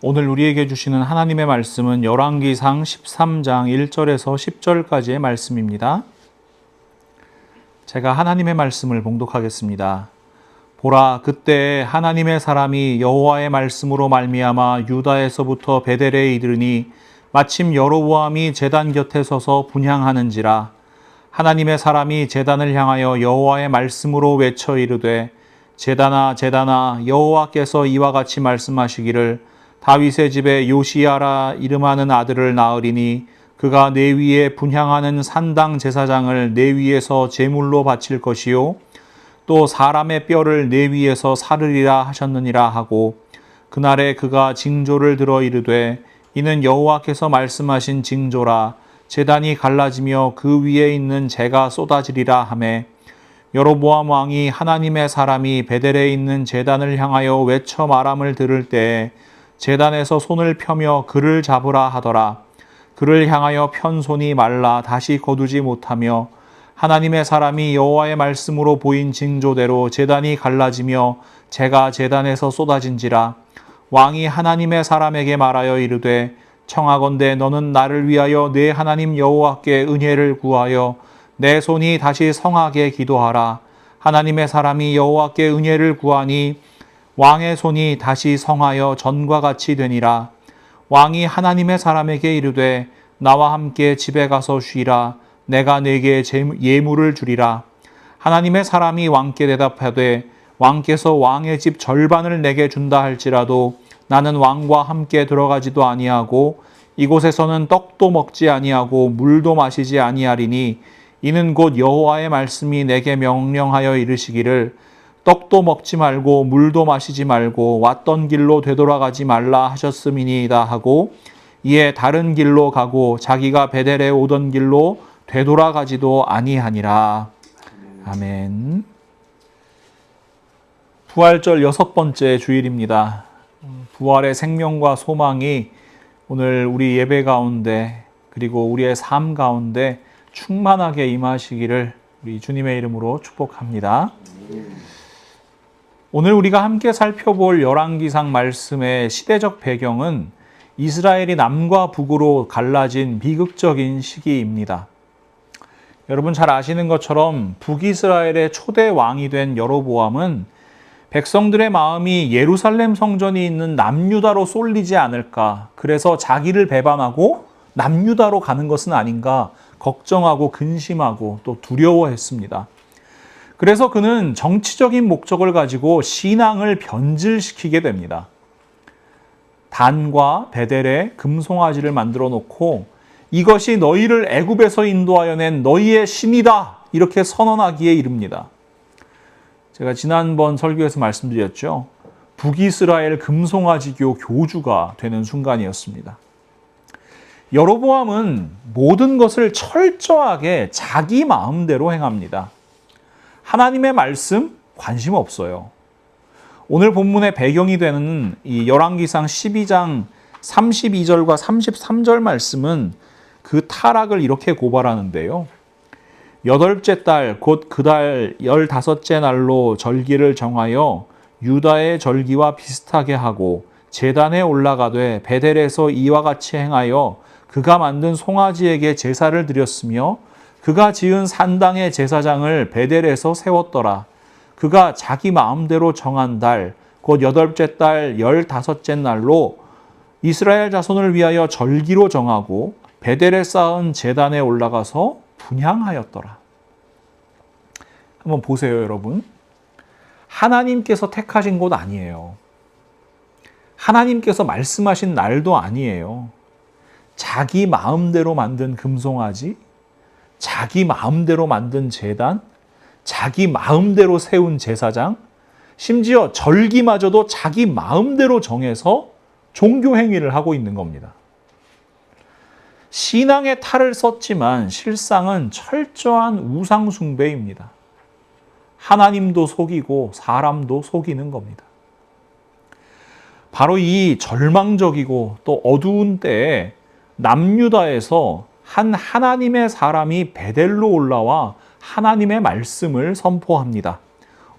오늘 우리에게 주시는 하나님의 말씀은 열왕기상 13장 1절에서 10절까지의 말씀입니다. 제가 하나님의 말씀을 봉독하겠습니다. 보라, 그때 하나님의 사람이 여호와의 말씀으로 말미암아 유다에서부터 베델에 이르니 마침 여로보암이 제단 곁에 서서 분향하는지라. 하나님의 사람이 제단을 향하여 여호와의 말씀으로 외쳐 이르되, 제단아 제단아, 여호와께서 이와 같이 말씀하시기를 다윗의 집에 요시야라 이름하는 아들을 낳으리니 그가 내 위에 분향하는 산당 제사장을 내 위에서 제물로 바칠 것이요 또 사람의 뼈를 내 위에서 사르리라 하셨느니라 하고, 그날에 그가 징조를 들어 이르되, 이는 여호와께서 말씀하신 징조라. 제단이 갈라지며 그 위에 있는 재가 쏟아지리라 하매, 여로보암 왕이 하나님의 사람이 베델에 있는 제단을 향하여 외쳐 말함을 들을 때에 제단에서 손을 펴며 그를 잡으라 하더라. 그를 향하여 편 손이 말라 다시 거두지 못하며, 하나님의 사람이 여호와의 말씀으로 보인 징조대로 제단이 갈라지며 재가 제단에서 쏟아진지라. 왕이 하나님의 사람에게 말하여 이르되, 청하건대 너는 나를 위하여 내 하나님 여호와께 은혜를 구하여 내 손이 다시 성하게 기도하라. 하나님의 사람이 여호와께 은혜를 구하니 왕의 손이 다시 성하여 전과 같이 되니라. 왕이 하나님의 사람에게 이르되, 나와 함께 집에 가서 쉬라. 내가 네게 예물을 주리라. 하나님의 사람이 왕께 대답하되, 왕께서 왕의 집 절반을 내게 준다 할지라도 나는 왕과 함께 들어가지도 아니하고 이곳에서는 떡도 먹지 아니하고 물도 마시지 아니하리니, 이는 곧 여호와의 말씀이 내게 명령하여 이르시기를, 떡도 먹지 말고 물도 마시지 말고 왔던 길로 되돌아가지 말라 하셨음이니이다 하고, 이에 다른 길로 가고 자기가 베델에 오던 길로 되돌아가지도 아니하니라. 아멘. 부활절 6번째 주일입니다. 부활의 생명과 소망이 오늘 우리 예배 가운데 그리고 우리의 삶 가운데 충만하게 임하시기를 우리 주님의 이름으로 축복합니다. 오늘 우리가 함께 살펴볼 열왕기상 말씀의 시대적 배경은 이스라엘이 남과 북으로 갈라진 비극적인 시기입니다. 여러분 잘 아시는 것처럼 북이스라엘의 초대 왕이 된 여로보암은 백성들의 마음이 예루살렘 성전이 있는 남유다로 쏠리지 않을까, 그래서 자기를 배반하고 남유다로 가는 것은 아닌가 걱정하고 근심하고 또 두려워했습니다. 그래서 그는 정치적인 목적을 가지고 신앙을 변질시키게 됩니다. 단과 베델에 금송아지를 만들어 놓고 이것이 너희를 애굽에서 인도하여 낸 너희의 신이다 이렇게 선언하기에 이릅니다. 제가 지난번 설교에서 말씀드렸죠. 북이스라엘 금송아지교 교주가 되는 순간이었습니다. 여로보암은 모든 것을 철저하게 자기 마음대로 행합니다. 하나님의 말씀 관심 없어요. 오늘 본문의 배경이 되는 이 열왕기상 12장 32절과 33절 말씀은 그 타락을 이렇게 고발하는데요. 8째 달 곧 그 달 15째 날로 절기를 정하여 유다의 절기와 비슷하게 하고 제단에 올라가되 베델에서 이와 같이 행하여 그가 만든 송아지에게 제사를 드렸으며 그가 지은 산당의 제사장을 베델에서 세웠더라. 그가 자기 마음대로 정한 달, 곧 8째 달 15째 날로 이스라엘 자손을 위하여 절기로 정하고 베델에 쌓은 제단에 올라가서 분향하였더라. 한번 보세요, 여러분. 하나님께서 택하신 곳 아니에요. 하나님께서 말씀하신 날도 아니에요. 자기 마음대로 만든 금송아지, 자기 마음대로 만든 제단, 자기 마음대로 세운 제사장, 심지어 절기마저도 자기 마음대로 정해서 종교 행위를 하고 있는 겁니다. 신앙의 탈을 썼지만 실상은 철저한 우상 숭배입니다. 하나님도 속이고 사람도 속이는 겁니다. 바로 이 절망적이고 또 어두운 때에 남유다에서 한 하나님의 사람이 베델로 올라와 하나님의 말씀을 선포합니다.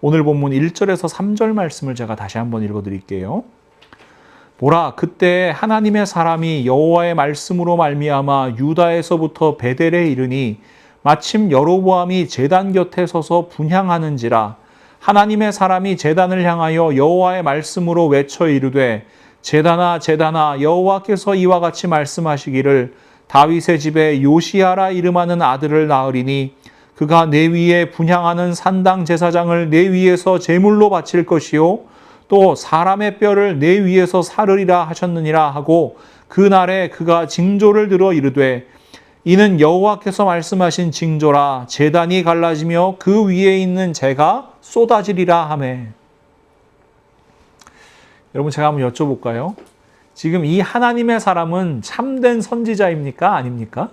오늘 본문 1절에서 3절 말씀을 제가 다시 한번 읽어드릴게요. 보라, 그때 하나님의 사람이 여호와의 말씀으로 말미암아 유다에서부터 베델에 이르니 마침 여로보암이 제단 곁에 서서 분향하는지라. 하나님의 사람이 제단을 향하여 여호와의 말씀으로 외쳐 이르되 제단아 제단아, 여호와께서 이와 같이 말씀하시기를 다윗의 집에 요시야라 이름하는 아들을 낳으리니 그가 내 위에 분향하는 산당 제사장을 내 위에서 제물로 바칠 것이요 또 사람의 뼈를 내 위에서 사르리라 하셨느니라 하고, 그날에 그가 징조를 들어 이르되 이는 여호와께서 말씀하신 징조라. 제단이 갈라지며 그 위에 있는 재가 쏟아지리라 하매. 여러분, 제가 한번 여쭤볼까요? 지금 이 하나님의 사람은 참된 선지자입니까? 아닙니까?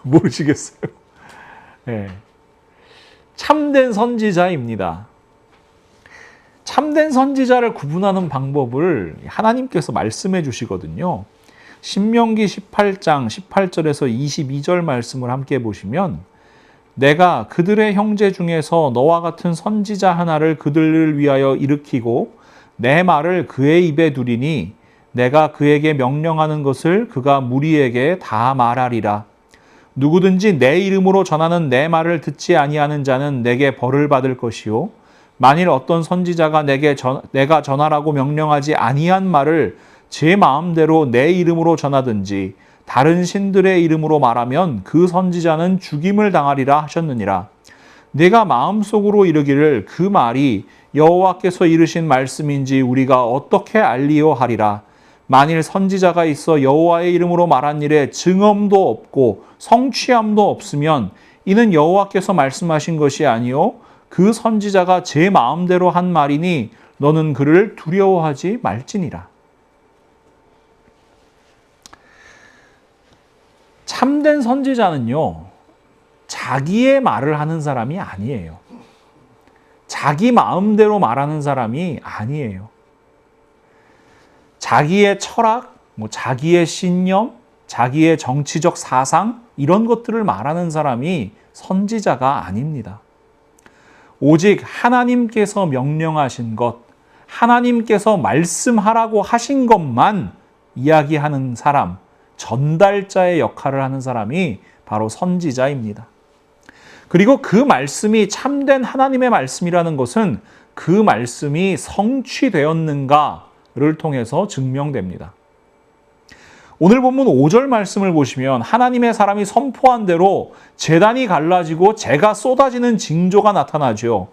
모르시겠어요? 네. 참된 선지자입니다. 참된 선지자를 구분하는 방법을 하나님께서 말씀해 주시거든요. 신명기 18장 18절에서 22절 말씀을 함께 보시면 내가 그들의 형제 중에서 너와 같은 선지자 하나를 그들을 위하여 일으키고 내 말을 그의 입에 두리니 내가 그에게 명령하는 것을 그가 무리에게 다 말하리라. 누구든지 내 이름으로 전하는 내 말을 듣지 아니하는 자는 내게 벌을 받을 것이요 만일 어떤 선지자가 내가 전하라고 명령하지 아니한 말을 제 마음대로 내 이름으로 전하든지 다른 신들의 이름으로 말하면 그 선지자는 죽임을 당하리라 하셨느니라. 내가 마음속으로 이르기를 그 말이 여호와께서 이르신 말씀인지 우리가 어떻게 알리요 하리라. 만일 선지자가 있어 여호와의 이름으로 말한 일에 증언도 없고 성취함도 없으면 이는 여호와께서 말씀하신 것이 아니요 그 선지자가 제 마음대로 한 말이니 너는 그를 두려워하지 말지니라. 참된 선지자는요, 자기의 말을 하는 사람이 아니에요. 자기 마음대로 말하는 사람이 아니에요. 자기의 철학, 자기의 신념, 자기의 정치적 사상, 이런 것들을 말하는 사람이 선지자가 아닙니다. 오직 하나님께서 명령하신 것, 하나님께서 말씀하라고 하신 것만 이야기하는 사람, 전달자의 역할을 하는 사람이 바로 선지자입니다. 그리고 그 말씀이 참된 하나님의 말씀이라는 것은 그 말씀이 성취되었는가를 통해서 증명됩니다. 오늘 본문 5절 말씀을 보시면 하나님의 사람이 선포한 대로 제단이 갈라지고 재가 쏟아지는 징조가 나타나죠.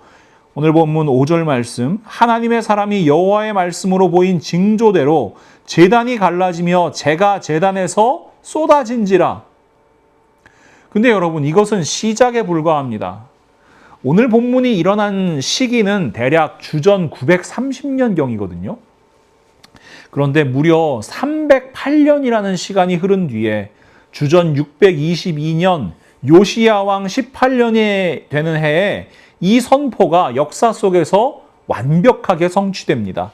오늘 본문 5절 말씀, 하나님의 사람이 여호와의 말씀으로 보인 징조대로 제단이 갈라지며 재가 제단에서 쏟아진지라. 근데 여러분, 이것은 시작에 불과합니다. 오늘 본문이 일어난 시기는 대략 주전 930년경이거든요. 그런데 무려 308년이라는 시간이 흐른 뒤에 주전 622년 요시야 왕 18년이 되는 해에 이 선포가 역사 속에서 완벽하게 성취됩니다.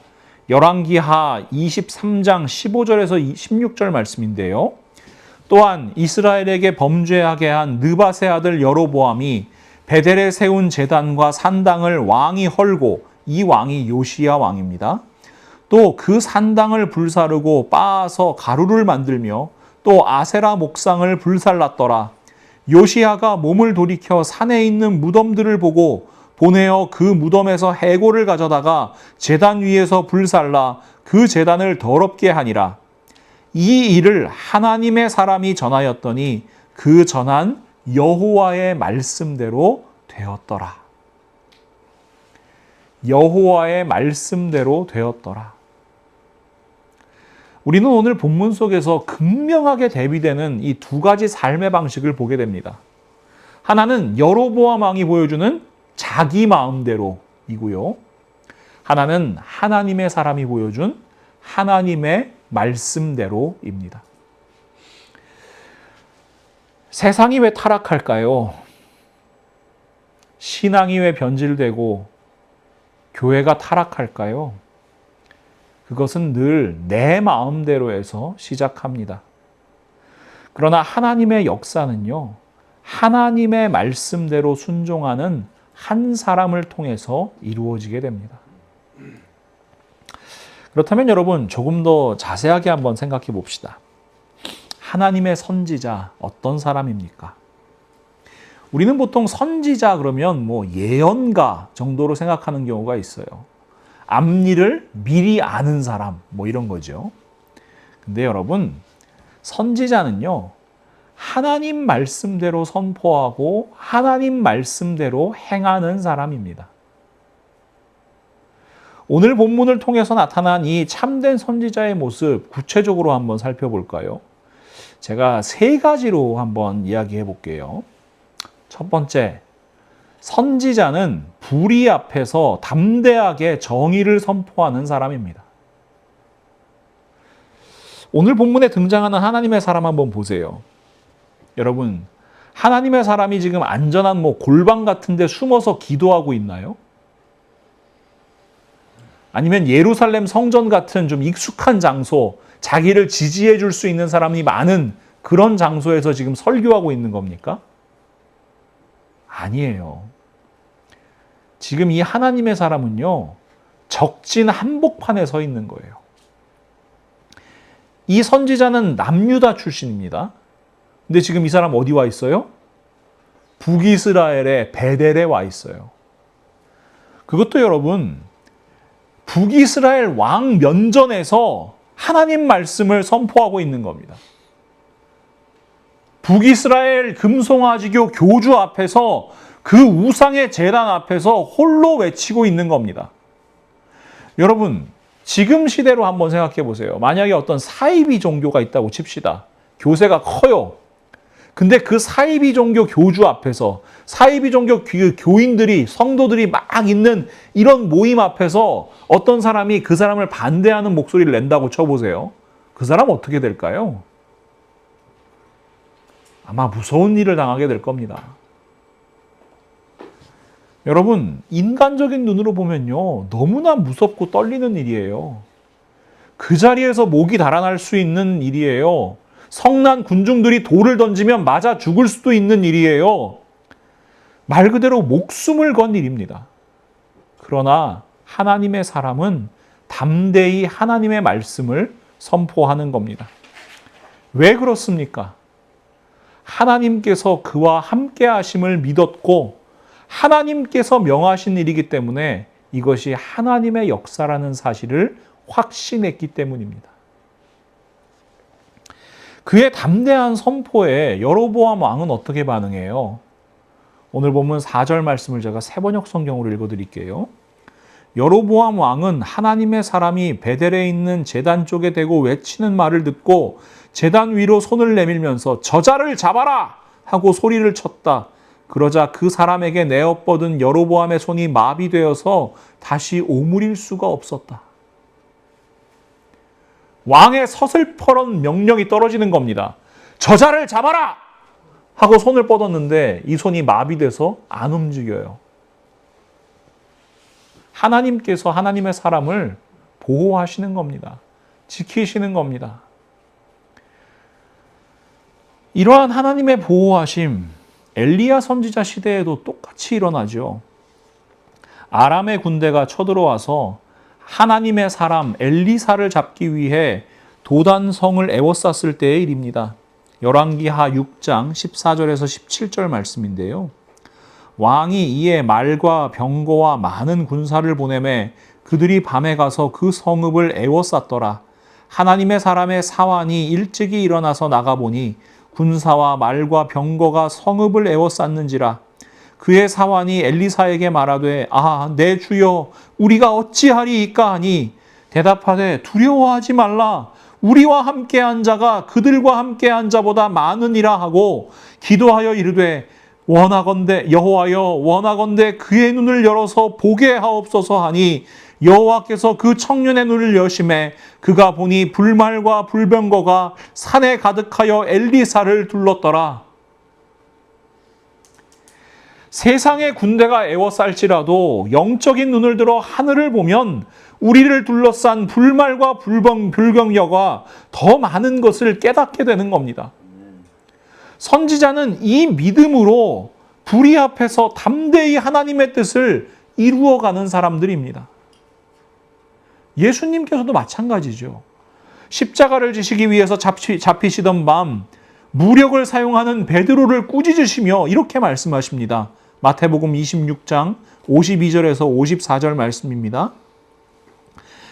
열왕기하 23장 15절에서 16절 말씀인데요. 또한 이스라엘에게 범죄하게 한 느밧의 아들 여로보암이 베델에 세운 제단과 산당을 왕이 헐고, 이 왕이 요시야 왕입니다. 또 그 산당을 불사르고 빻아서 가루를 만들며 또 아세라 목상을 불살랐더라. 요시야가 몸을 돌이켜 산에 있는 무덤들을 보고 보내어 그 무덤에서 해골을 가져다가 제단 위에서 불살라 그 제단을 더럽게 하니라. 이 일을 하나님의 사람이 전하였더니 그 전한 여호와의 말씀대로 되었더라. 여호와의 말씀대로 되었더라. 우리는 오늘 본문 속에서 극명하게 대비되는 이 두 가지 삶의 방식을 보게 됩니다. 하나는 여로보암 왕이 보여주는 자기 마음대로이고요. 하나는 하나님의 사람이 보여준 하나님의 말씀대로입니다. 세상이 왜 타락할까요? 신앙이 왜 변질되고 교회가 타락할까요? 그것은 늘 내 마음대로에서 시작합니다. 그러나 하나님의 역사는요, 하나님의 말씀대로 순종하는 한 사람을 통해서 이루어지게 됩니다. 그렇다면 여러분 조금 더 자세하게 한번 생각해 봅시다. 하나님의 선지자 어떤 사람입니까? 우리는 보통 선지자 그러면 뭐 예언가 정도로 생각하는 경우가 있어요. 앞일을 미리 아는 사람 뭐 이런 거죠. 근데 여러분 선지자는요. 하나님 말씀대로 선포하고 하나님 말씀대로 행하는 사람입니다. 오늘 본문을 통해서 나타난 이 참된 선지자의 모습 구체적으로 한번 살펴볼까요? 제가 세 가지로 한번 이야기해 볼게요. 첫 번째, 선지자는 불의 앞에서 담대하게 정의를 선포하는 사람입니다. 오늘 본문에 등장하는 하나님의 사람 한번 보세요. 여러분, 하나님의 사람이 지금 안전한 골방 같은 데 숨어서 기도하고 있나요? 아니면 예루살렘 성전 같은 좀 익숙한 장소, 자기를 지지해 줄 수 있는 사람이 많은 그런 장소에서 지금 설교하고 있는 겁니까? 아니에요. 지금 이 하나님의 사람은요, 적진 한복판에 서 있는 거예요. 이 선지자는 남유다 출신입니다. 근데 지금 이 사람 어디 와 있어요? 북이스라엘의 베델에 와 있어요. 그것도 여러분, 북이스라엘 왕 면전에서 하나님 말씀을 선포하고 있는 겁니다. 북이스라엘 금송아지교 교주 앞에서 그 우상의 제단 앞에서 홀로 외치고 있는 겁니다. 여러분, 지금 시대로 한번 생각해 보세요. 만약에 어떤 사이비 종교가 있다고 칩시다. 교세가 커요. 근데 그 사이비 종교 교주 앞에서 사이비 종교 교인들이 성도들이 막 있는 이런 모임 앞에서 어떤 사람이 그 사람을 반대하는 목소리를 낸다고 쳐보세요. 그 사람 어떻게 될까요? 아마 무서운 일을 당하게 될 겁니다. 여러분, 인간적인 눈으로 보면요, 너무나 무섭고 떨리는 일이에요. 그 자리에서 목이 달아날 수 있는 일이에요. 성난 군중들이 돌을 던지면 맞아 죽을 수도 있는 일이에요. 말 그대로 목숨을 건 일입니다. 그러나 하나님의 사람은 담대히 하나님의 말씀을 선포하는 겁니다. 왜 그렇습니까? 하나님께서 그와 함께 하심을 믿었고 하나님께서 명하신 일이기 때문에 이것이 하나님의 역사라는 사실을 확신했기 때문입니다. 그의 담대한 선포에 여로보암 왕은 어떻게 반응해요? 오늘 보면 4절 말씀을 제가 세번역 성경으로 읽어드릴게요. 여로보암 왕은 하나님의 사람이 베델에 있는 제단 쪽에 대고 외치는 말을 듣고 제단 위로 손을 내밀면서 저자를 잡아라! 하고 소리를 쳤다. 그러자 그 사람에게 내어뻗은 여로보암의 손이 마비되어서 다시 오므릴 수가 없었다. 왕의 서슬퍼런 명령이 떨어지는 겁니다. 저자를 잡아라! 하고 손을 뻗었는데 이 손이 마비돼서 안 움직여요. 하나님께서 하나님의 사람을 보호하시는 겁니다. 지키시는 겁니다. 이러한 하나님의 보호하심, 엘리야 선지자 시대에도 똑같이 일어나죠. 아람의 군대가 쳐들어와서 하나님의 사람 엘리사를 잡기 위해 도단성을 에워쌌을 때의 일입니다. 열왕기하 6장 14절에서 17절 말씀인데요. 왕이 이에 말과 병거와 많은 군사를 보내매 그들이 밤에 가서 그 성읍을 에워쌌더라. 하나님의 사람의 사환이 일찍이 일어나서 나가보니 군사와 말과 병거가 성읍을 에워쌌는지라. 그의 사환이 엘리사에게 말하되 내 주여 우리가 어찌하리이까 하니 대답하되 두려워하지 말라. 우리와 함께한 자가 그들과 함께한 자보다 많으니라 하고 기도하여 이르되 원하건대 여호와여 원하건대 그의 눈을 열어서 보게 하옵소서 하니 여호와께서 그 청년의 눈을 여심해 그가 보니 불말과 불병거가 산에 가득하여 엘리사를 둘렀더라. 세상의 군대가 에워쌀지라도 영적인 눈을 들어 하늘을 보면 우리를 둘러싼 불말과 불병거가 더 많은 것을 깨닫게 되는 겁니다. 선지자는 이 믿음으로 불의 앞에서 담대히 하나님의 뜻을 이루어가는 사람들입니다. 예수님께서도 마찬가지죠. 십자가를 지시기 위해서 잡히시던 밤 무력을 사용하는 베드로를 꾸짖으시며 이렇게 말씀하십니다. 마태복음 26장 52절에서 54절 말씀입니다.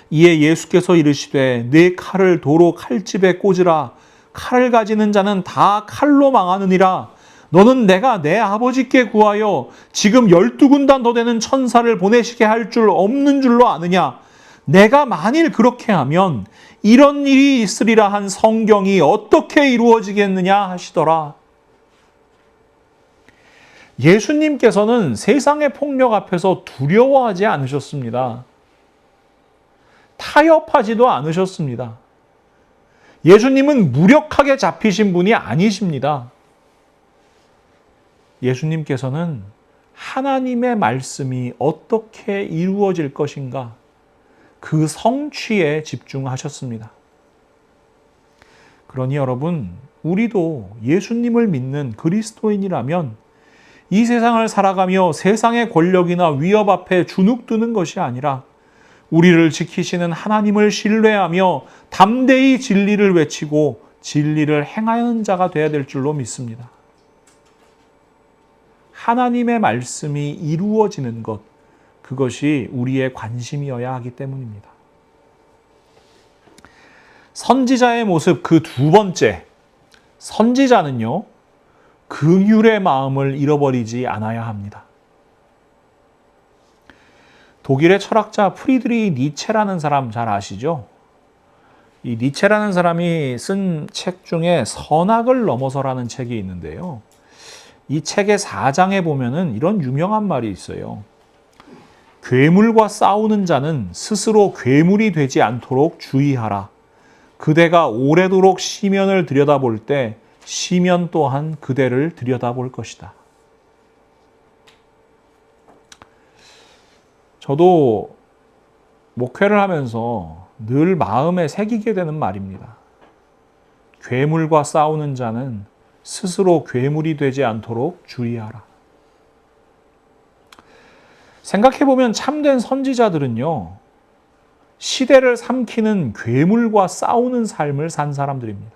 이에 예수께서 이르시되 네 칼을 도로 칼집에 꽂으라. 칼을 가지는 자는 다 칼로 망하느니라. 너는 내가 내 아버지께 구하여 지금 12군단 더 되는 천사를 보내시게 할 줄 없는 줄로 아느냐. 내가 만일 그렇게 하면 이런 일이 있으리라 한 성경이 어떻게 이루어지겠느냐 하시더라. 예수님께서는 세상의 폭력 앞에서 두려워하지 않으셨습니다. 타협하지도 않으셨습니다. 예수님은 무력하게 잡히신 분이 아니십니다. 예수님께서는 하나님의 말씀이 어떻게 이루어질 것인가, 그 성취에 집중하셨습니다. 그러니 여러분, 우리도 예수님을 믿는 그리스도인이라면 이 세상을 살아가며 세상의 권력이나 위협 앞에 주눅드는 것이 아니라 우리를 지키시는 하나님을 신뢰하며 담대히 진리를 외치고 진리를 행하는 자가 되어야 될 줄로 믿습니다. 하나님의 말씀이 이루어지는 것, 그것이 우리의 관심이어야 하기 때문입니다. 선지자의 모습 그 두 번째, 선지자는요, 긍휼의 마음을 잃어버리지 않아야 합니다. 독일의 철학자 프리드리히 니체라는 사람 잘 아시죠? 이 니체라는 사람이 쓴 책 중에 선악을 넘어서라는 책이 있는데요. 이 책의 4장에 보면은 이런 유명한 말이 있어요. 괴물과 싸우는 자는 스스로 괴물이 되지 않도록 주의하라. 그대가 오래도록 시면을 들여다볼 때 시면 또한 그대를 들여다볼 것이다. 저도 목회를 하면서 늘 마음에 새기게 되는 말입니다. 괴물과 싸우는 자는 스스로 괴물이 되지 않도록 주의하라. 생각해보면 참된 선지자들은요, 시대를 삼키는 괴물과 싸우는 삶을 산 사람들입니다.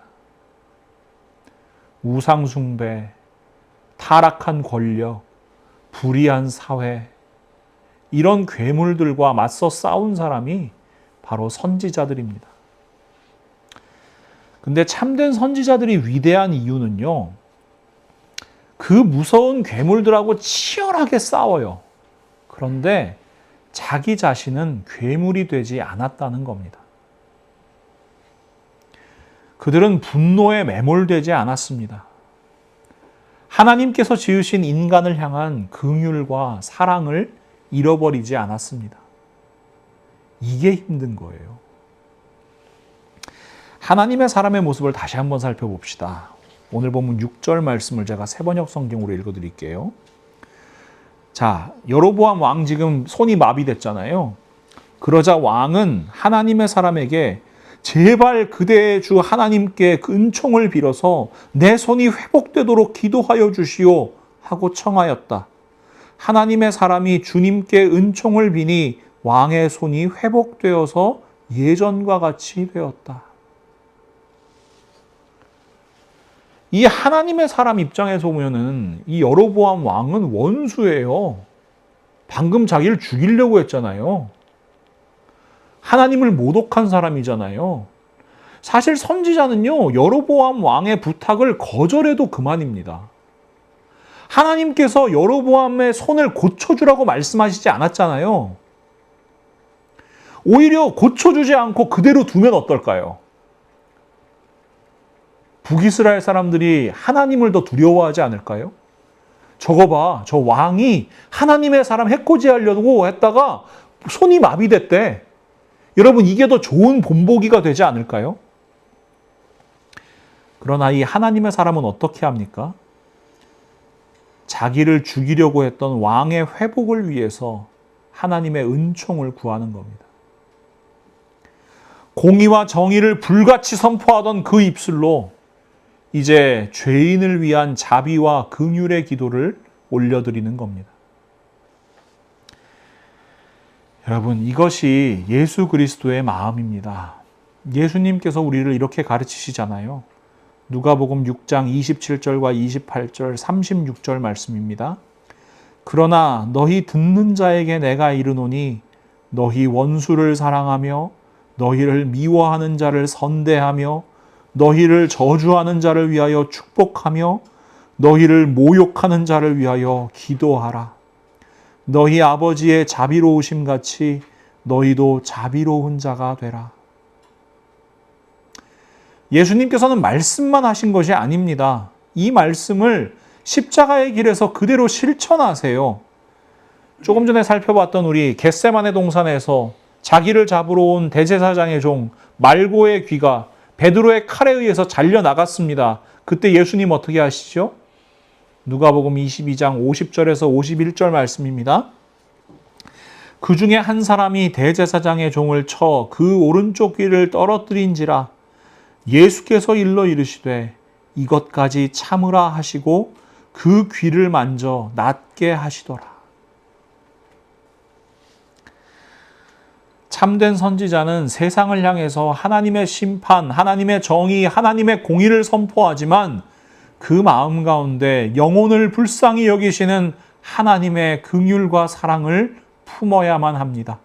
우상숭배, 타락한 권력, 불의한 사회, 이런 괴물들과 맞서 싸운 사람이 바로 선지자들입니다. 근데 참된 선지자들이 위대한 이유는요, 그 무서운 괴물들하고 치열하게 싸워요. 그런데 자기 자신은 괴물이 되지 않았다는 겁니다. 그들은 분노에 매몰되지 않았습니다. 하나님께서 지으신 인간을 향한 긍휼과 사랑을 잃어버리지 않았습니다. 이게 힘든 거예요. 하나님의 사람의 모습을 다시 한번 살펴봅시다. 오늘 본문 6절 말씀을 제가 새번역 성경으로 읽어드릴게요. 자, 여로보암 왕 지금 손이 마비됐잖아요. 그러자 왕은 하나님의 사람에게 제발 그대의 주 하나님께 은총을 빌어서 내 손이 회복되도록 기도하여 주시오 하고 청하였다. 하나님의 사람이 주님께 은총을 비니 왕의 손이 회복되어서 예전과 같이 되었다. 이 하나님의 사람 입장에서 보면은 이 여로보암 왕은 원수예요. 방금 자기를 죽이려고 했잖아요. 하나님을 모독한 사람이잖아요. 사실 선지자는요, 여로보암 왕의 부탁을 거절해도 그만입니다. 하나님께서 여로보암의 손을 고쳐주라고 말씀하시지 않았잖아요. 오히려 고쳐주지 않고 그대로 두면 어떨까요? 북이스라엘 사람들이 하나님을 더 두려워하지 않을까요? 저거 봐, 저 왕이 하나님의 사람 해코지하려고 했다가 손이 마비됐대. 여러분, 이게 더 좋은 본보기가 되지 않을까요? 그러나 이 하나님의 사람은 어떻게 합니까? 자기를 죽이려고 했던 왕의 회복을 위해서 하나님의 은총을 구하는 겁니다. 공의와 정의를 불같이 선포하던 그 입술로 이제 죄인을 위한 자비와 긍휼의 기도를 올려드리는 겁니다. 여러분, 이것이 예수 그리스도의 마음입니다. 예수님께서 우리를 이렇게 가르치시잖아요. 누가복음 6장 27절과 28절, 36절 말씀입니다. 그러나 너희 듣는 자에게 내가 이르노니 너희 원수를 사랑하며 너희를 미워하는 자를 선대하며 너희를 저주하는 자를 위하여 축복하며 너희를 모욕하는 자를 위하여 기도하라. 너희 아버지의 자비로우심 같이 너희도 자비로운 자가 되라. 예수님께서는 말씀만 하신 것이 아닙니다. 이 말씀을 십자가의 길에서 그대로 실천하세요. 조금 전에 살펴봤던 우리 겟세마네 동산에서 자기를 잡으러 온 대제사장의 종 말고의 귀가 베드로의 칼에 의해서 잘려 나갔습니다. 그때 예수님 어떻게 하시죠? 누가복음 22장 50절에서 51절 말씀입니다. 그 중에 한 사람이 대제사장의 종을 쳐 그 오른쪽 귀를 떨어뜨린지라 예수께서 일러 이르시되 이것까지 참으라 하시고 그 귀를 만져 낫게 하시더라. 참된 선지자는 세상을 향해서 하나님의 심판, 하나님의 정의, 하나님의 공의를 선포하지만 그 마음 가운데 영혼을 불쌍히 여기시는 하나님의 긍휼과 사랑을 품어야만 합니다.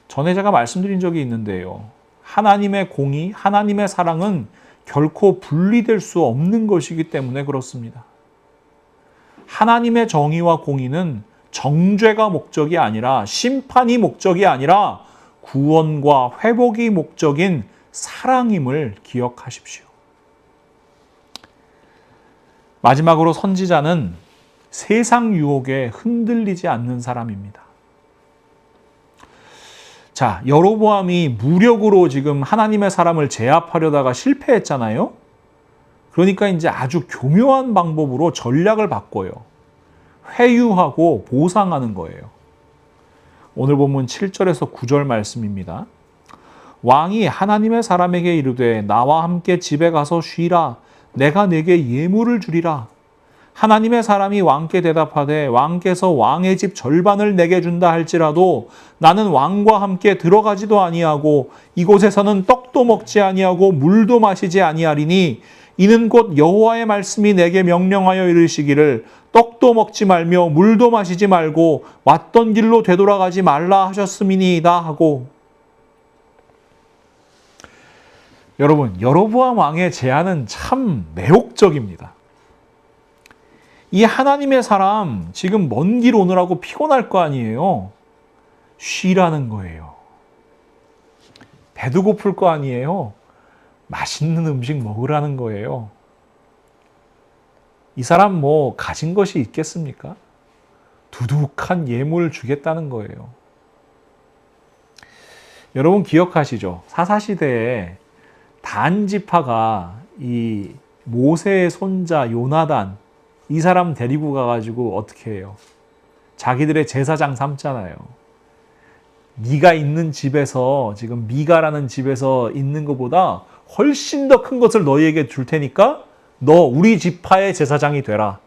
전에 제가 말씀드린 적이 있는데요. 하나님의 공의, 하나님의 사랑은 결코 분리될 수 없는 것이기 때문에 그렇습니다. 하나님의 정의와 공의는 정죄가 목적이 아니라 심판이 목적이 아니라 구원과 회복이 목적인 사랑임을 기억하십시오. 마지막으로 선지자는 세상 유혹에 흔들리지 않는 사람입니다. 자, 여로보암이 무력으로 지금 하나님의 사람을 제압하려다가 실패했잖아요. 그러니까 이제 아주 교묘한 방법으로 전략을 바꿔요. 회유하고 보상하는 거예요. 오늘 본문 7절에서 9절 말씀입니다. 왕이 하나님의 사람에게 이르되 나와 함께 집에 가서 쉬라. 내가 내게 예물을 주리라. 하나님의 사람이 왕께 대답하되 왕께서 왕의 집 절반을 내게 준다 할지라도 나는 왕과 함께 들어가지도 아니하고 이곳에서는 떡도 먹지 아니하고 물도 마시지 아니하리니 이는 곧 여호와의 말씀이 내게 명령하여 이르시기를 떡도 먹지 말며 물도 마시지 말고 왔던 길로 되돌아가지 말라 하셨음이니이다 하고. 여러분, 여로보암 왕의 제안은 참 매혹적입니다. 이 하나님의 사람 지금 먼 길 오느라고 피곤할 거 아니에요. 쉬라는 거예요. 배도 고플 거 아니에요. 맛있는 음식 먹으라는 거예요. 이 사람 뭐 가진 것이 있겠습니까? 두둑한 예물 주겠다는 거예요. 여러분 기억하시죠? 사사시대에 단지파가 이 모세의 손자 요나단 이 사람 데리고 가가지고 어떻게 해요? 자기들의 제사장 삼잖아요. 네가 있는 집에서 지금 미가라는 집에서 있는 것보다 훨씬 더 큰 것을 너희에게 줄 테니까 너 우리 지파의 제사장이 되라.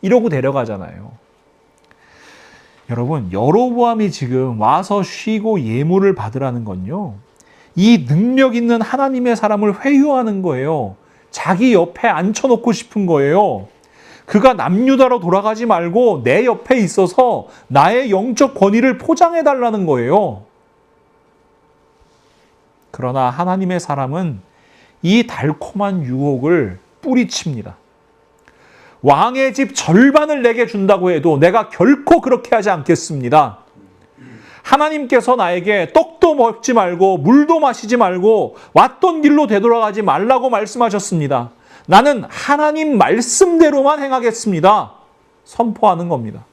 이러고 데려가잖아요. 여러분, 여로보암이 지금 와서 쉬고 예물을 받으라는 건요. 이 능력 있는 하나님의 사람을 회유하는 거예요. 자기 옆에 앉혀놓고 싶은 거예요. 그가 남유다로 돌아가지 말고 내 옆에 있어서 나의 영적 권위를 포장해달라는 거예요. 그러나 하나님의 사람은 이 달콤한 유혹을 뿌리칩니다. 왕의 집 절반을 내게 준다고 해도 내가 결코 그렇게 하지 않겠습니다. 하나님께서 나에게 떡도 먹지 말고 물도 마시지 말고 왔던 길로 되돌아가지 말라고 말씀하셨습니다. 나는 하나님 말씀대로만 행하겠습니다. 선포하는 겁니다.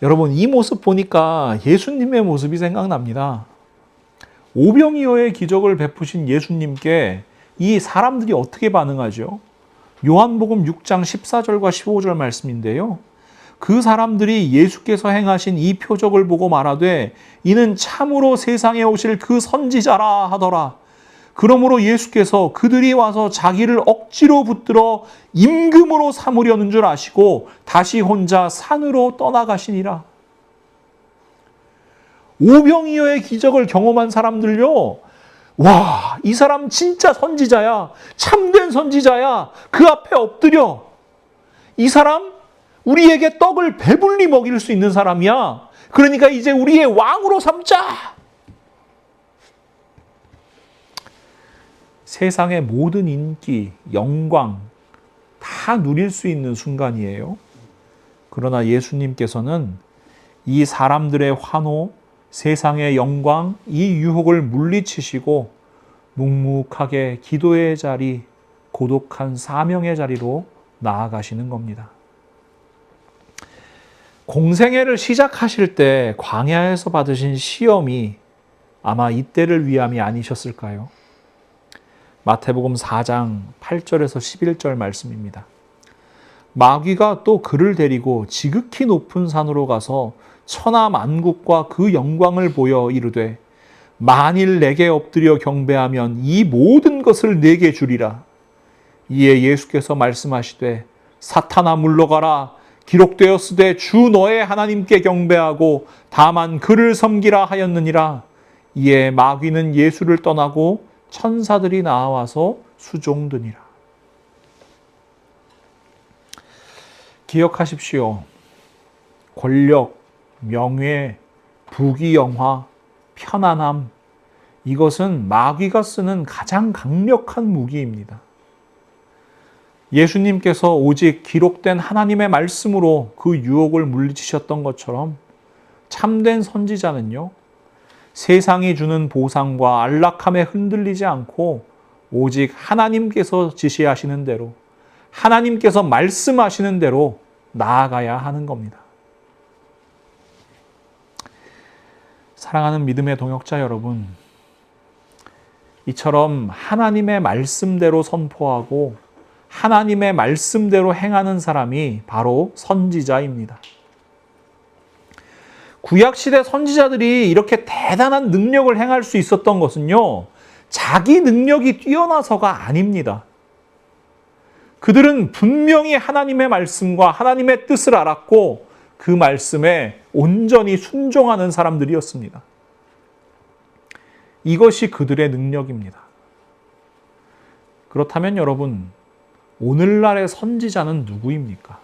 여러분, 이 모습 보니까 예수님의 모습이 생각납니다. 오병이어의 기적을 베푸신 예수님께 이 사람들이 어떻게 반응하죠? 요한복음 6장 14절과 15절 말씀인데요. 그 사람들이 예수께서 행하신 이 표적을 보고 말하되 이는 참으로 세상에 오실 그 선지자라 하더라. 그러므로 예수께서 그들이 와서 자기를 억지로 붙들어 임금으로 삼으려는 줄 아시고 다시 혼자 산으로 떠나가시니라. 오병이어의 기적을 경험한 사람들요, 와, 이 사람 진짜 선지자야. 참된 선지자야. 그 앞에 엎드려. 이 사람 우리에게 떡을 배불리 먹일 수 있는 사람이야. 그러니까 이제 우리의 왕으로 삼자. 세상의 모든 인기, 영광 다 누릴 수 있는 순간이에요. 그러나 예수님께서는 이 사람들의 환호, 세상의 영광, 이 유혹을 물리치시고 묵묵하게 기도의 자리, 고독한 사명의 자리로 나아가시는 겁니다. 공생애를 시작하실 때 광야에서 받으신 시험이 아마 이때를 위함이 아니셨을까요? 마태복음 4장 8절에서 11절 말씀입니다. 마귀가 또 그를 데리고 지극히 높은 산으로 가서 천하 만국과 그 영광을 보여 이르되 만일 내게 엎드려 경배하면 이 모든 것을 내게 주리라. 이에 예수께서 말씀하시되 사탄아 물러가라. 기록되었으되 주 너의 하나님께 경배하고 다만 그를 섬기라 하였느니라. 이에 마귀는 예수를 떠나고 천사들이 나와서 수종드니라. 기억하십시오. 권력, 명예, 부귀영화, 편안함, 이것은 마귀가 쓰는 가장 강력한 무기입니다. 예수님께서 오직 기록된 하나님의 말씀으로 그 유혹을 물리치셨던 것처럼 참된 선지자는요, 세상이 주는 보상과 안락함에 흔들리지 않고 오직 하나님께서 지시하시는 대로, 하나님께서 말씀하시는 대로 나아가야 하는 겁니다. 사랑하는 믿음의 동역자 여러분, 이처럼 하나님의 말씀대로 선포하고 하나님의 말씀대로 행하는 사람이 바로 선지자입니다. 구약시대 선지자들이 이렇게 대단한 능력을 행할 수 있었던 것은요, 자기 능력이 뛰어나서가 아닙니다. 그들은 분명히 하나님의 말씀과 하나님의 뜻을 알았고 그 말씀에 온전히 순종하는 사람들이었습니다. 이것이 그들의 능력입니다. 그렇다면 여러분, 오늘날의 선지자는 누구입니까?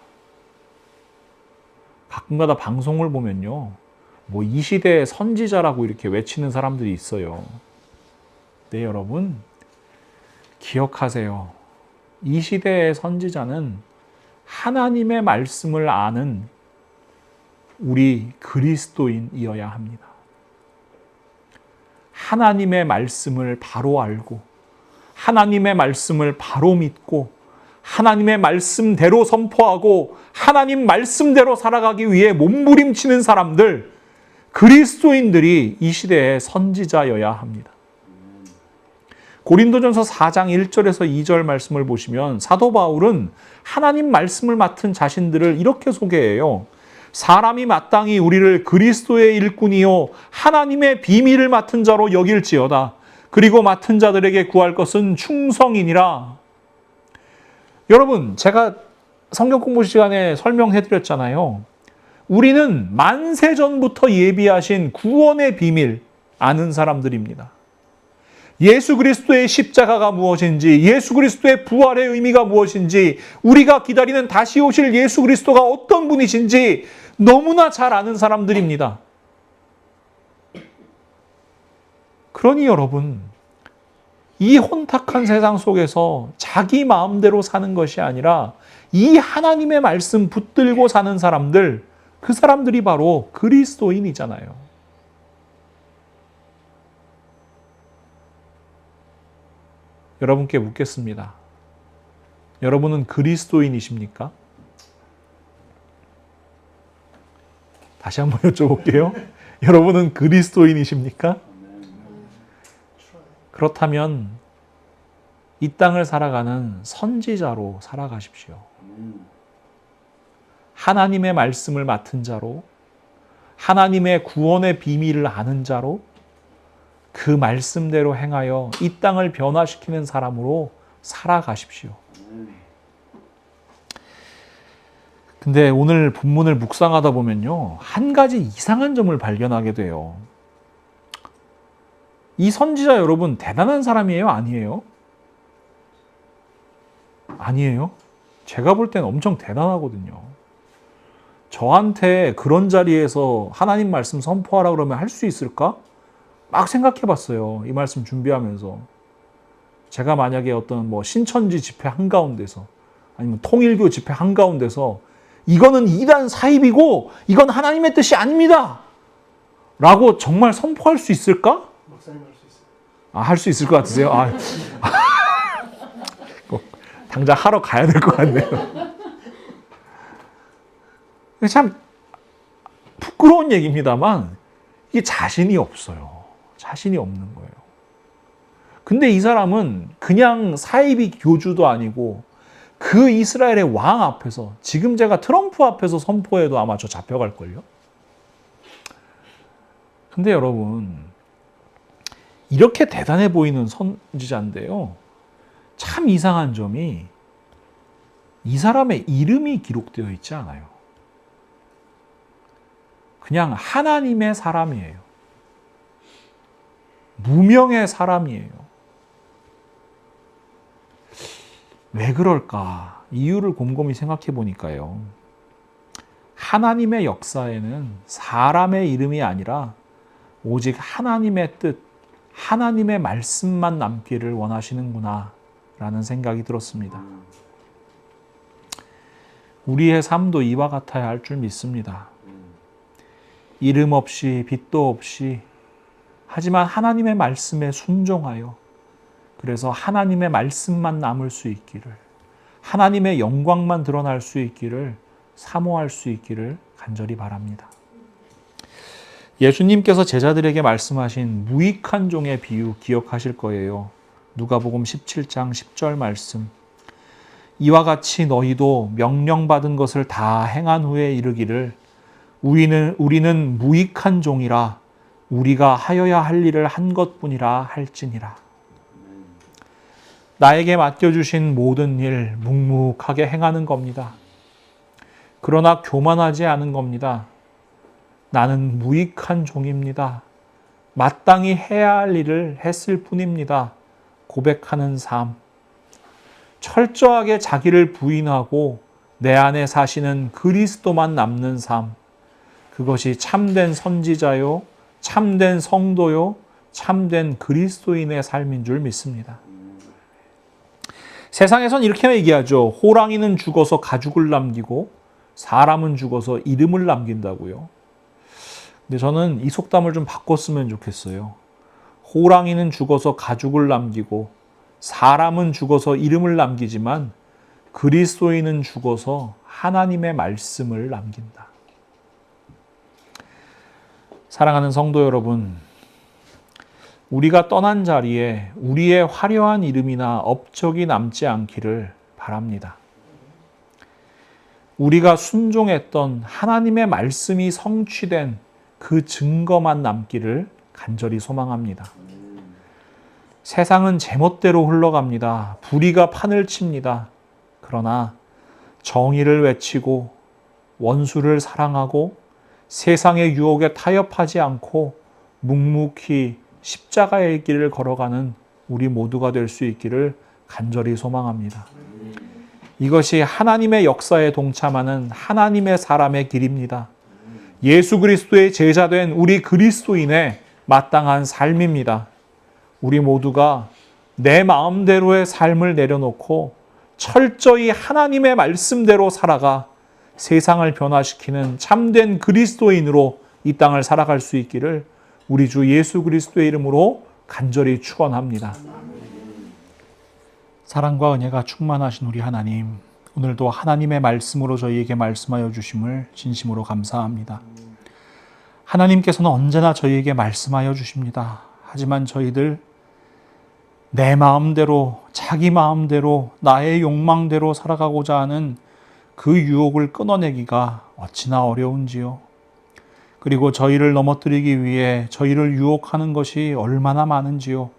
가끔가다 방송을 보면요, 뭐 이 시대의 선지자라고 이렇게 외치는 사람들이 있어요. 네, 여러분, 기억하세요. 이 시대의 선지자는 하나님의 말씀을 아는 우리 그리스도인이어야 합니다. 하나님의 말씀을 바로 알고 하나님의 말씀을 바로 믿고 하나님의 말씀대로 선포하고 하나님 말씀대로 살아가기 위해 몸부림치는 사람들, 그리스도인들이 이 시대의 선지자여야 합니다. 고린도전서 4장 1절에서 2절 말씀을 보시면 사도 바울은 하나님 말씀을 맡은 자신들을 이렇게 소개해요. 사람이 마땅히 우리를 그리스도의 일꾼이요 하나님의 비밀을 맡은 자로 여길지어다. 그리고 맡은 자들에게 구할 것은 충성이니라. 여러분, 제가 성경 공부 시간에 설명해 드렸잖아요. 우리는 만세 전부터 예비하신 구원의 비밀 아는 사람들입니다. 예수 그리스도의 십자가가 무엇인지, 예수 그리스도의 부활의 의미가 무엇인지, 우리가 기다리는 다시 오실 예수 그리스도가 어떤 분이신지 너무나 잘 아는 사람들입니다. 그러니 여러분, 이 혼탁한 세상 속에서 자기 마음대로 사는 것이 아니라 이 하나님의 말씀 붙들고 사는 사람들, 그 사람들이 바로 그리스도인이잖아요. 여러분께 묻겠습니다. 여러분은 그리스도인이십니까? 다시 한번 여쭤볼게요. 여러분은 그리스도인이십니까? 그렇다면 이 땅을 살아가는 선지자로 살아가십시오. 하나님의 말씀을 맡은 자로, 하나님의 구원의 비밀을 아는 자로, 그 말씀대로 행하여 이 땅을 변화시키는 사람으로 살아가십시오. 근데 오늘 본문을 묵상하다 보면요, 한 가지 이상한 점을 발견하게 돼요. 이 선지자 여러분 대단한 사람이에요? 아니에요? 아니에요? 제가 볼 때는 엄청 대단하거든요. 저한테 그런 자리에서 하나님 말씀 선포하라 그러면 할 수 있을까? 막 생각해 봤어요. 이 말씀 준비하면서. 제가 만약에 어떤 신천지 집회 한가운데서 아니면 통일교 집회 한가운데서 이거는 이단 사입이고 이건 하나님의 뜻이 아닙니다 라고 정말 선포할 수 있을까? 목사님 할 수 있어요. 할 수 있을 것 같으세요? 당장 하러 가야 될 것 같네요. 참 부끄러운 얘기입니다만 이게 자신이 없어요. 자신이 없는 거예요. 근데 이 사람은 그냥 사이비 교주도 아니고 그 이스라엘의 왕 앞에서, 지금 제가 트럼프 앞에서 선포해도 아마 저 잡혀갈걸요? 근데 여러분, 이렇게 대단해 보이는 선지자인데요, 참 이상한 점이 이 사람의 이름이 기록되어 있지 않아요. 그냥 하나님의 사람이에요. 무명의 사람이에요. 왜 그럴까? 이유를 곰곰이 생각해 보니까요, 하나님의 역사에는 사람의 이름이 아니라 오직 하나님의 뜻, 하나님의 말씀만 남기를 원하시는구나 라는 생각이 들었습니다. 우리의 삶도 이와 같아야 할 줄 믿습니다. 이름 없이 빛도 없이, 하지만 하나님의 말씀에 순종하여, 그래서 하나님의 말씀만 남을 수 있기를, 하나님의 영광만 드러날 수 있기를, 사모할 수 있기를 간절히 바랍니다. 예수님께서 제자들에게 말씀하신 무익한 종의 비유 기억하실 거예요. 누가복음 17장 10절 말씀. 이와 같이 너희도 명령받은 것을 다 행한 후에 이르기를 우리는 무익한 종이라 우리가 하여야 할 일을 한 것뿐이라 할지니라. 나에게 맡겨주신 모든 일 묵묵하게 행하는 겁니다. 그러나 교만하지 않은 겁니다. 나는 무익한 종입니다. 마땅히 해야 할 일을 했을 뿐입니다. 고백하는 삶. 철저하게 자기를 부인하고 내 안에 사시는 그리스도만 남는 삶. 그것이 참된 선지자요, 참된 성도요, 참된 그리스도인의 삶인 줄 믿습니다. 세상에선 이렇게 얘기하죠. 호랑이는 죽어서 가죽을 남기고 사람은 죽어서 이름을 남긴다고요. 근데 저는 이 속담을 좀 바꿨으면 좋겠어요. 호랑이는 죽어서 가죽을 남기고 사람은 죽어서 이름을 남기지만 그리스도인은 죽어서 하나님의 말씀을 남긴다. 사랑하는 성도 여러분, 우리가 떠난 자리에 우리의 화려한 이름이나 업적이 남지 않기를 바랍니다. 우리가 순종했던 하나님의 말씀이 성취된 그 증거만 남기를 간절히 소망합니다. 세상은 제멋대로 흘러갑니다. 불의가 판을 칩니다. 그러나 정의를 외치고 원수를 사랑하고 세상의 유혹에 타협하지 않고 묵묵히 십자가의 길을 걸어가는 우리 모두가 될 수 있기를 간절히 소망합니다. 이것이 하나님의 역사에 동참하는 하나님의 사람의 길입니다. 예수 그리스도의 제자된 우리 그리스도인의 마땅한 삶입니다. 우리 모두가 내 마음대로의 삶을 내려놓고 철저히 하나님의 말씀대로 살아가 세상을 변화시키는 참된 그리스도인으로 이 땅을 살아갈 수 있기를 우리 주 예수 그리스도의 이름으로 간절히 축원합니다. 사랑과 은혜가 충만하신 우리 하나님, 오늘도 하나님의 말씀으로 저희에게 말씀하여 주심을 진심으로 감사합니다. 하나님께서는 언제나 저희에게 말씀하여 주십니다. 하지만 저희들 내 마음대로, 자기 마음대로, 나의 욕망대로 살아가고자 하는 그 유혹을 끊어내기가 어찌나 어려운지요. 그리고 저희를 넘어뜨리기 위해 저희를 유혹하는 것이 얼마나 많은지요.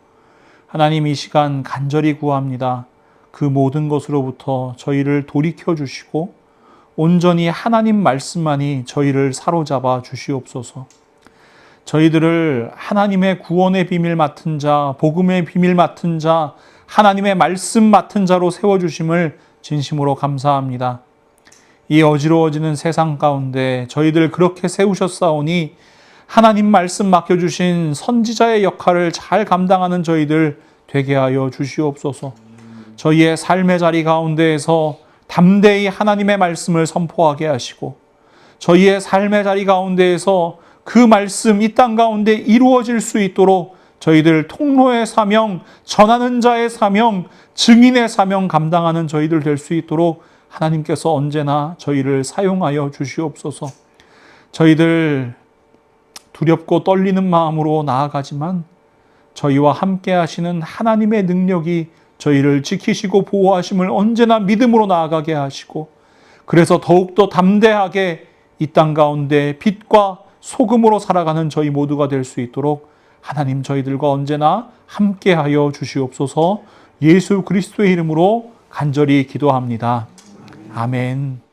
하나님, 이 시간 간절히 구합니다. 그 모든 것으로부터 저희를 돌이켜 주시고 온전히 하나님 말씀만이 저희를 사로잡아 주시옵소서. 저희들을 하나님의 구원의 비밀 맡은 자, 복음의 비밀 맡은 자, 하나님의 말씀 맡은 자로 세워주심을 진심으로 감사합니다. 이 어지러워지는 세상 가운데 저희들 그렇게 세우셨사오니 하나님 말씀 맡겨주신 선지자의 역할을 잘 감당하는 저희들 되게 하여 주시옵소서. 저희의 삶의 자리 가운데에서 담대히 하나님의 말씀을 선포하게 하시고 저희의 삶의 자리 가운데에서 그 말씀 이 땅 가운데 이루어질 수 있도록 저희들 통로의 사명, 전하는 자의 사명, 증인의 사명 감당하는 저희들 될 수 있도록 하나님께서 언제나 저희를 사용하여 주시옵소서. 저희들 두렵고 떨리는 마음으로 나아가지만 저희와 함께 하시는 하나님의 능력이 저희를 지키시고 보호하심을 언제나 믿음으로 나아가게 하시고 그래서 더욱더 담대하게 이 땅 가운데 빛과 소금으로 살아가는 저희 모두가 될 수 있도록 하나님 저희들과 언제나 함께하여 주시옵소서. 예수 그리스도의 이름으로 간절히 기도합니다. 아멘.